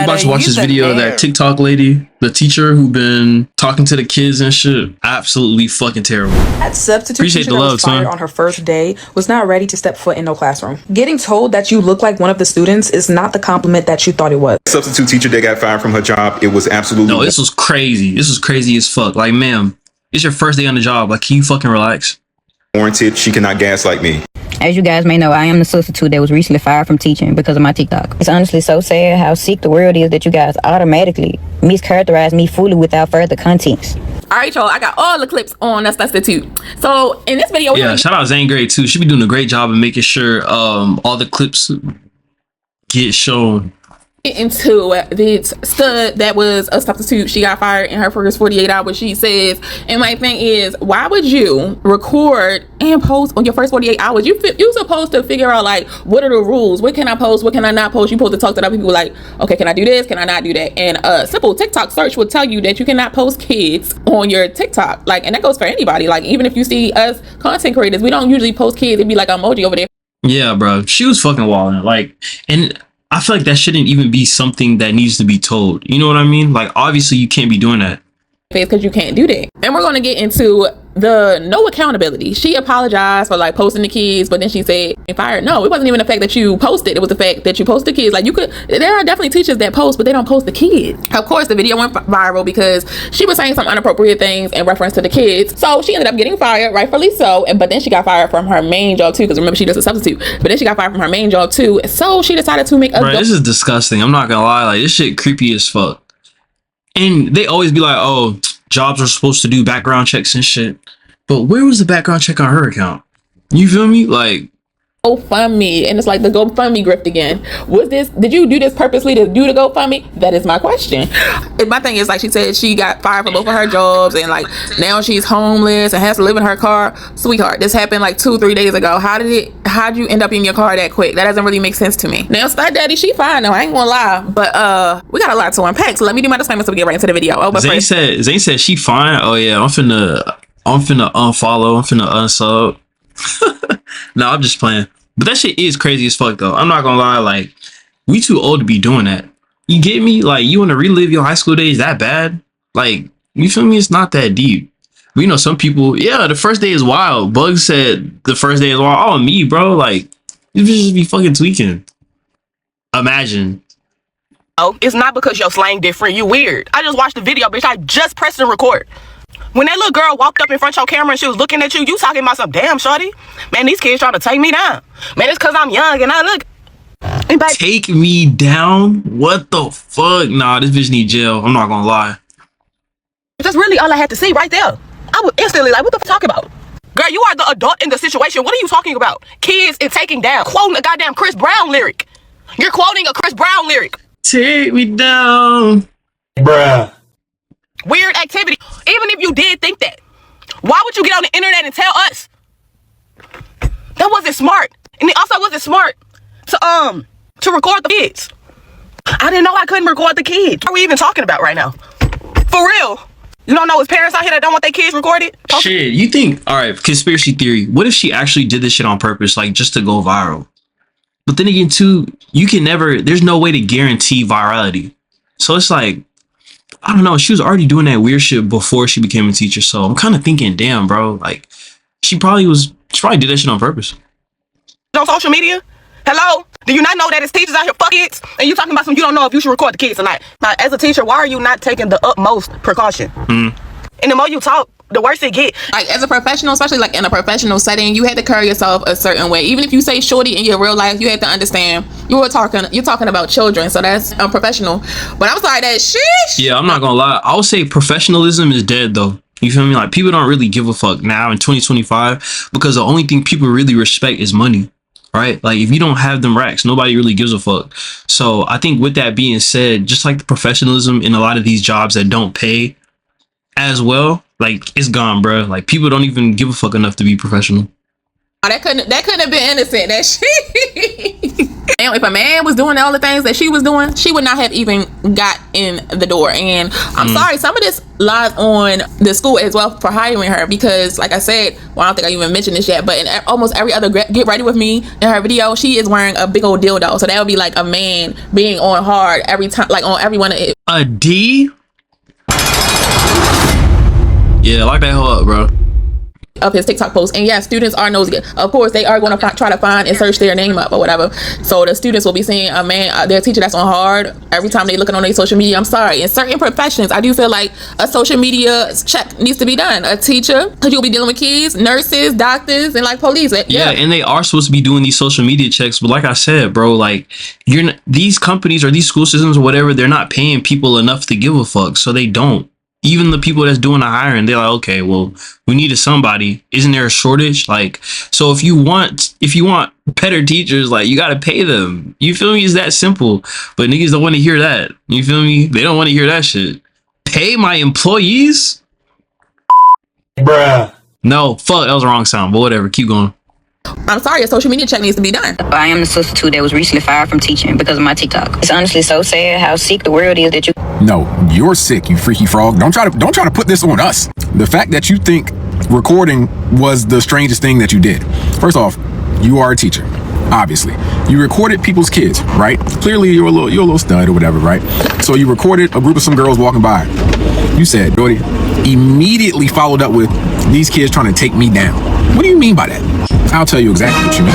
You about to watch this video of that TikTok lady, the teacher who been talking to the kids and shit. Absolutely fucking terrible. That substitute teacher that was fired on her first day was not ready to step foot in no classroom. Getting told that you look like one of the students is not the compliment that you thought it was. Substitute teacher that got fired from her job, it was absolutely... No, this was crazy. This was crazy as fuck. Like, ma'am, it's your first day on the job. Like, can you fucking relax? Warranted. She cannot gaslight me. As you guys may know, I am the substitute that was recently fired from teaching because of my TikTok. It's honestly so sad how sick the world is that you guys automatically mischaracterize me fully without further context. All right, y'all, I got all the clips on the substitute. So in this video, shout out Zane Gray too. She be doing a great job of making sure all the clips get shown. Into this stud that was a substitute. She got fired in her first 48 hours, she says. And my thing is, why would you record and post on your first 48 hours? You supposed to figure out, like, what are the rules? What can I post? What can I not post? You supposed to talk to other people like, okay, can I do this? Can I not do that? And a simple TikTok search will tell you that you cannot post kids on your TikTok. Like, and that goes for anybody. Like, even if you see us content creators, we don't usually post kids. It'd be like an emoji over there. Yeah, bro. She was fucking wilding. Like, and I feel like that shouldn't even be something that needs to be told. You know what I mean? Like, obviously you can't be doing that. Because you can't do that. And we're going to get into the no accountability. She apologized for like posting the kids, but then she said fired. No, it wasn't even the fact that you posted. It was the fact that you posted the kids. Like, you could, there are definitely teachers that post, but they don't post the kids. Of course, the video went viral because she was saying some inappropriate things in reference to the kids. So she ended up getting fired, rightfully so. But then she got fired from her main job too, because remember, she does a substitute. But then she got fired from her main job too. So she decided to make Right, this is disgusting. I'm not gonna lie. Like, this shit creepy as fuck. And they always be like, oh, jobs are supposed to do background checks and shit. But where was the background check on her account? You feel me? Like, GoFundMe, and it's like the GoFundMe grift again. Did you do this purposely to do the GoFundMe? That is my question. And my thing is, like, she said she got fired from both of her jobs, and like now she's homeless and has to live in her car. Sweetheart, this happened like 2-3 days ago. How'd you end up in your car that quick? That doesn't really make sense to me. Now, Stud Daddy, she fine though, I ain't gonna lie, but we got a lot to unpack, so let me do my disclaimer so we get right into the video. Oh, but Zane said she fine. Oh yeah, I'm finna unfollow, I'm finna unsub. No, I'm just playing. But that shit is crazy as fuck though. I'm not gonna lie, like, we too old to be doing that. You get me? Like, you wanna relive your high school days that bad? Like, you feel me? It's not that deep. We know some people, yeah, the first day is wild. Bugs said the first day is wild. Oh, me, bro. Like, you just be fucking tweaking. Imagine. Oh, it's not because your slang different. You weird. I just watched the video, bitch. I just pressed the record. When that little girl walked up in front of your camera and she was looking at you, you talking about some damn shorty. Man, these kids trying to take me down. Man, it's because I'm young and I look. Take me down? What the fuck? Nah, this bitch need jail. I'm not gonna lie. That's really all I had to see right there. I was instantly like, what the fuck talking about? Girl, you are the adult in the situation. What are you talking about? Kids and taking down. Quoting a goddamn Chris Brown lyric. You're quoting a Chris Brown lyric. Take me down. Bruh. Weird activity. Even if you did think that, why would you get on the internet and tell us? That wasn't smart. And it also wasn't smart to record the kids. I didn't know I couldn't record the kids. What are we even talking about right now? For real. You don't know his parents out here that don't want their kids recorded? Shit, you think, all right, conspiracy theory. What if she actually did this shit on purpose, like just to go viral? But then again, too, you can never, there's no way to guarantee virality. So it's like, I don't know. She was already doing that weird shit before she became a teacher. So I'm kind of thinking, damn, bro, like she probably did that shit on purpose. On social media? Hello? Do you not know that it's teachers out here fuck kids? And you talking about some, you don't know if you should record the kids or not. Now, as a teacher, why are you not taking the utmost precaution? And the more you talk, the worse it get. Like, as a professional, especially like in a professional setting, you had to carry yourself a certain way. Even if you say shorty in your real life, you had to understand you're talking about children, so that's unprofessional. But I'm sorry, that sheesh. Yeah, I'm not gonna lie. I would say professionalism is dead though. You feel me? Like, people don't really give a fuck now in 2025 because the only thing people really respect is money. Right? Like, if you don't have them racks, nobody really gives a fuck. So I think with that being said, just like the professionalism in a lot of these jobs that don't pay as well, like, it's gone, bro. Like, people don't even give a fuck enough to be professional. That couldn't have been innocent. That shit. And if a man was doing all the things that she was doing, she would not have even got in the door. And I'm sorry, some of this lies on the school as well for hiring her, because like I said, well, I don't think I even mentioned this yet, but in almost every other Get Ready With Me in her video, she is wearing a big old dildo. So that would be like a man being on hard every time, like on everyone. A D? Yeah, lock that hoe up, bro. Of his TikTok post. And yeah, students are nosy. Of course, they are going to try to find and search their name up or whatever. So the students will be seeing a man, their teacher that's on hard every time they looking on their social media. I'm sorry. In certain professions, I do feel like a social media check needs to be done. A teacher, because you'll be dealing with kids, nurses, doctors, and like police. Yeah, and they are supposed to be doing these social media checks. But like I said, bro, like these companies or these school systems or whatever, they're not paying people enough to give a fuck. So they don't. Even the people that's doing the hiring, they're like, okay, well, we needed somebody. Isn't there a shortage? Like, so if you want better teachers, like, you got to pay them. You feel me? It's that simple. But niggas don't want to hear that. You feel me? They don't want to hear that shit. Pay my employees? Bruh. No, fuck, that was the wrong sound, but whatever. Keep going. I'm sorry, a social media check needs to be done. I am the substitute that was recently fired from teaching because of my TikTok. It's honestly so sad how sick the world is that you... No, you're sick, you freaky frog. Don't try to put this on us. The fact that you think recording was the strangest thing that you did. First off, you are a teacher. Obviously, you recorded people's kids, right? Clearly, you're a little stud or whatever, right? So you recorded a group of some girls walking by. You said, Doty, immediately followed up with, these kids trying to take me down. What do you mean by that? I'll tell you exactly what you mean.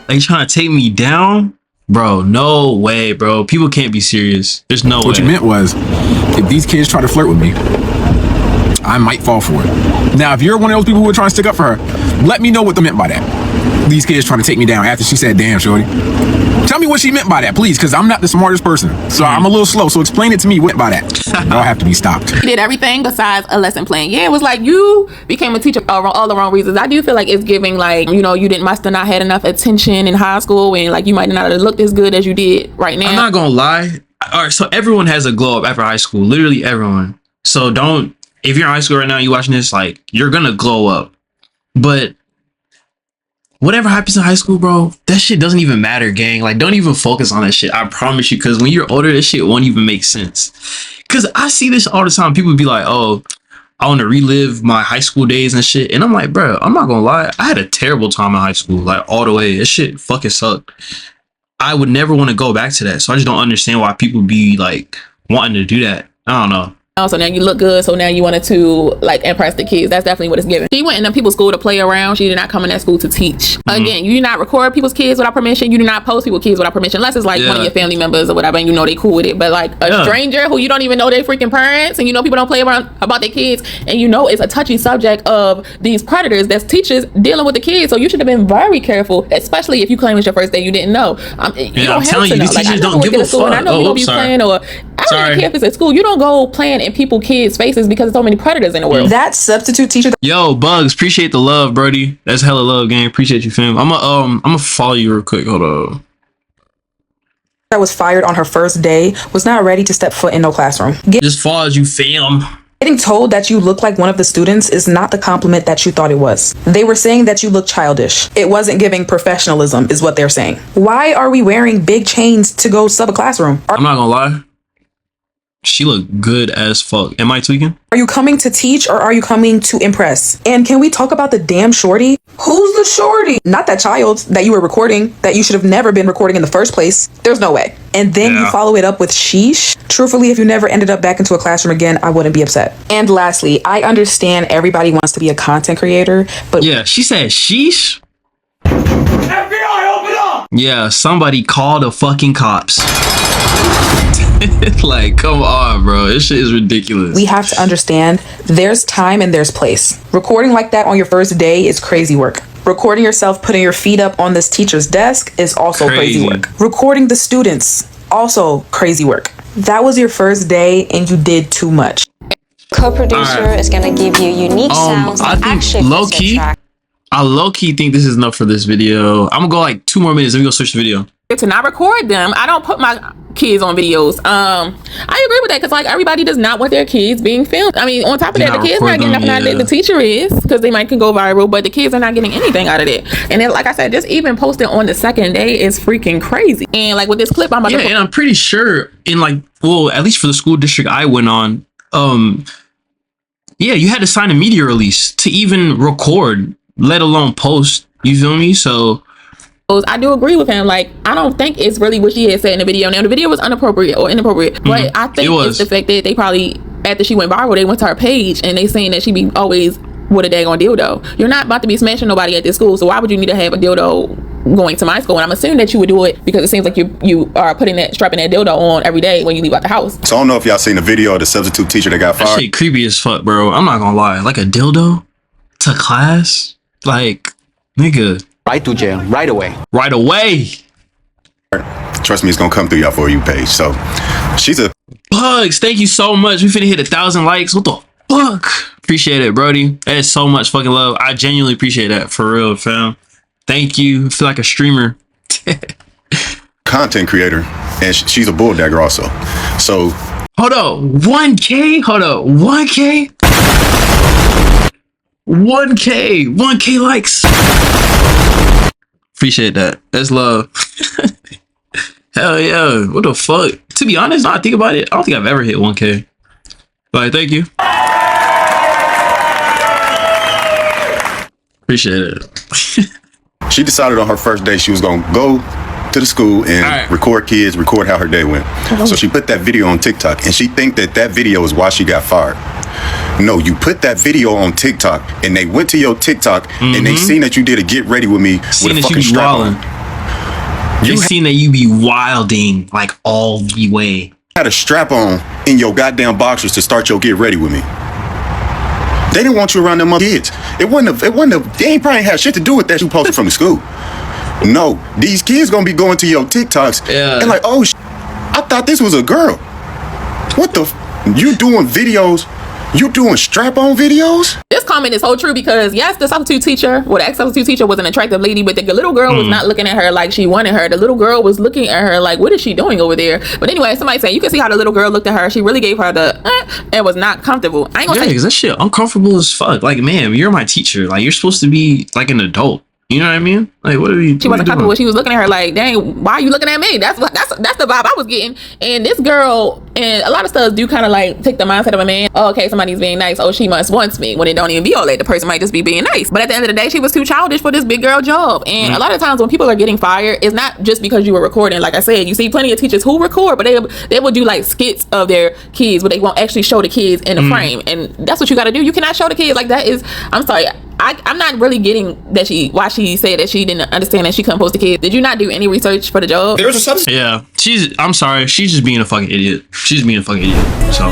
They trying to take me down? Bro, no way, bro. People can't be serious. There's no way. What you meant was, if these kids try to flirt with me, I might fall for it. Now, if you're one of those people who are trying to stick up for her, let me know what they meant by that. These kids trying to take me down after she said, damn, shorty. Tell me what she meant by that, please, because I'm not the smartest person. So I'm a little slow. So explain it to me what by that. I'll have to be stopped. He did everything besides a lesson plan. Yeah, it was like you became a teacher for all the wrong reasons. I do feel like it's giving like, you know, you must have not had enough attention in high school, and like you might not have looked as good as you did right now. I'm not gonna lie. All right, so everyone has a glow up after high school. Literally everyone. So if you're in high school right now, you watching this, like, you're gonna glow up. But whatever happens in high school, bro, that shit doesn't even matter, gang. Like, don't even focus on that shit. I promise you, because when you're older, this shit won't even make sense. Because I see this all the time. People be like, oh, I want to relive my high school days and shit. And I'm like, bro, I'm not gonna lie. I had a terrible time in high school, like, all the way. This shit fucking sucked. I would never want to go back to that. So I just don't understand why people be, like, wanting to do that. I don't know. So now you look good, so now you wanted to like impress the kids. That's definitely what it's giving. She went in people's school to play around. She did not come in that school to teach. Again, you do not record people's kids without permission. You do not post people's kids without permission, unless it's like one of your family members or whatever, and you know they cool with it. But like a stranger who you don't even know their freaking parents, and you know people don't play around about their kids, and you know it's a touchy subject of these predators that's teachers dealing with the kids. So you should have been very careful, especially if you claim it's your first day you didn't know. You don't have to know. Like, I don't give a fuck. I know people be playing, or I don't even care if it's at school. You don't go playing in people kids' faces because there's so many predators in the world. That substitute teacher. Yo, Bugs, appreciate the love, Brody. That's hella love, gang. Appreciate you, fam. I'm gonna follow you real quick. Hold on. That was fired on her first day was not ready to step foot in no classroom. Just follows you, fam. Getting told that you look like one of the students is not the compliment that you thought it was. They were saying that you look childish. It wasn't giving professionalism, is what they're saying. Why are we wearing big chains to go sub a classroom? I'm not gonna lie. She looked good as fuck. Am I tweaking? Are you coming to teach or are you coming to impress? And can we talk about the damn shorty? Who's the shorty? Not that child that you were recording, that you should have never been recording in the first place. There's no way. And then you follow it up with sheesh. Truthfully, if you never ended up back into a classroom again, I wouldn't be upset. And lastly, I understand everybody wants to be a content creator, but yeah, she said sheesh. FBI, open up! Yeah, somebody call the fucking cops. Like, come on, bro. This shit is ridiculous. We have to understand there's time and there's place. Recording like that on your first day is crazy work. Recording yourself putting your feet up on this teacher's desk is also crazy work. Recording the students, also crazy work. That was your first day and you did too much. Co-producer is going to give you unique sounds that actually low-key, I low-key think this is enough for this video. I'm gonna go like 2 more minutes. Let me go search the video. to not record them. I don't put my kids on videos. I agree with that because like everybody does not want their kids being filmed. I mean, on top of that, the kids not getting nothing out of it. The teacher is, because they might can go viral, but the kids are not getting anything out of it. And then, like I said, just even posting on the second day is freaking crazy. And like with this clip, I'm about to and I'm pretty sure in like, well, at least for the school district I went on, yeah, you had to sign a media release to even record, let alone post. You feel me? So I do agree with him. Like, I don't think it's really what she had said in the video. Now, the video was inappropriate or inappropriate, but I think it's the fact that they probably, after she went viral, they went to her page and they saying that she be always with a daggone dildo. You're not about to be smashing nobody at this school, so why would you need to have a dildo going to my school? And I'm assuming that you would do it because it seems like you are strapping that dildo on every day when you leave out the house. So I don't know if y'all seen the video of the substitute teacher that got fired. That shit creepy as fuck, bro. I'm not gonna lie. Like a dildo to class? Like, nigga. Right to jail, right away. Right away. Trust me, it's gonna come through y'all For You page. So she's a Bugs. Thank you so much. We finna hit 1,000 likes. What the fuck? Appreciate it, Brody. That is so much fucking love. I genuinely appreciate that, for real, fam. Thank you. I feel like a streamer. content creator, and she's a bulldagger also. So hold up, 1K. Hold up, 1K. 1K likes. Appreciate that. That's love. Hell yeah. What the fuck? To be honest, now I think about it, I don't think I've ever hit 1K. But thank you. Appreciate it. She decided on her first day she was gonna go to the school and record kids, record how her day went. So she put that video on TikTok, and she think that video is why she got fired. No, you put that video on TikTok, and they went to your TikTok, and they seen that you did a get ready with me with a fucking strap on. They seen that you be wilding like all the way. Had a strap on in your goddamn boxers to start your get ready with me. They didn't want you around them kids. They ain't probably have shit to do with that you posted from the school. No, these kids gonna be going to your TikToks and like, oh, I thought this was a girl. What the? You doing videos? You doing strap-on videos? This comment is so true because yes, the substitute teacher, well, the ex-substitute teacher was an attractive lady, but the little girl was not looking at her like she wanted her. The little girl was looking at her like, what is she doing over there? But anyway, somebody said you can see how the little girl looked at her. She really gave her the and was not comfortable. I ain't gonna say because that shit uncomfortable as fuck. Like, man, you're my teacher. Like, you're supposed to be like an adult. You know what I mean? Like, what are you? She wasn't comfortable. She was looking at her like, dang, why are you looking at me? That's the vibe I was getting. And this girl, and a lot of stuff do kind of like take the mindset of a man. Oh, okay, somebody's being nice. Oh, she must want me. When it don't even be all that. The person might just be being nice. But at the end of the day, she was too childish for this big girl job. And a lot of times when people are getting fired, it's not just because you were recording. Like I said, you see plenty of teachers who record, but they will do like skits of their kids, but they won't actually show the kids in the frame. And that's what you got to do. You cannot show the kids. Like, that is, I'm sorry. I'm not really getting that why she said that she didn't understand that she couldn't post the kids. Did you not do any research for the job? Yeah, I'm sorry. She's just being a fucking idiot. She's being a fucking idiot. So